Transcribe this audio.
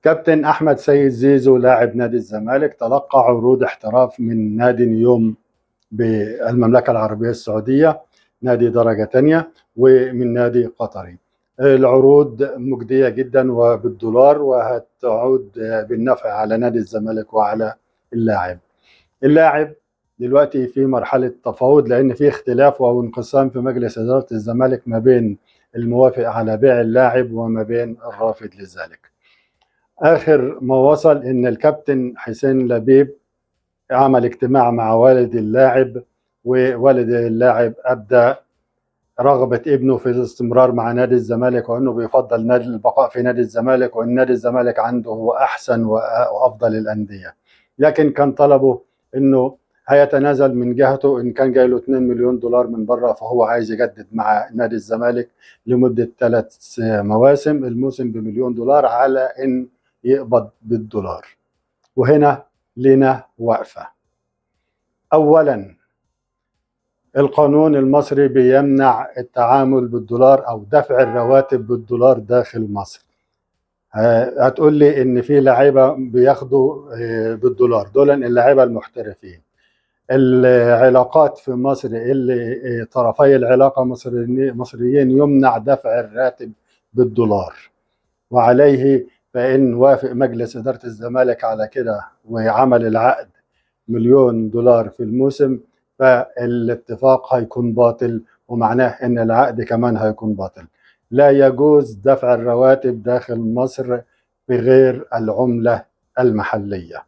كابتن أحمد سيد زيزو لاعب نادي الزمالك تلقى عروض احتراف من نادي نيوم بالمملكة العربية السعودية، نادي درجة تانية، ومن نادي قطري. العروض مجدية جدا وبالدولار، وهتعود بالنفع على نادي الزمالك وعلى اللاعب. اللاعب دلوقتي في مرحلة تفاوض، لأن في اختلاف أو انقسام في مجلس إدارة الزمالك ما بين الموافق على بيع اللاعب وما بين الرافض لذلك. آخر ما وصل إن الكابتن حسين لبيب عمل اجتماع مع والد اللاعب، ووالد اللاعب أبدى رغبة ابنه في الاستمرار مع نادي الزمالك، وأنه بيفضل نادي البقاء في نادي الزمالك، وأن نادي الزمالك عنده هو أحسن وأفضل الأندية. لكن كان طلبه أنه هيتنازل من جهته، إن كان جاي له 2 مليون دولار من بره، فهو عايز يجدد مع نادي الزمالك لمدة 3 مواسم، الموسم بمليون دولار، على إن يقبض بالدولار. وهنا لنا وقفة. أولا، القانون المصري بيمنع التعامل بالدولار أو دفع الرواتب بالدولار داخل مصر. هتقول لي إن في لعيبة بياخدوا بالدولار، دول اللاعيبة المحترفين. العلاقات في مصر اللي طرفي العلاقة مصريين يمنع دفع الراتب بالدولار، وعليه فإن وافق مجلس إدارة الزمالك على كده وعمل العقد مليون دولار في الموسم، فالاتفاق هيكون باطل، ومعناه ان العقد كمان هيكون باطل. لا يجوز دفع الرواتب داخل مصر بغير العملة المحلية.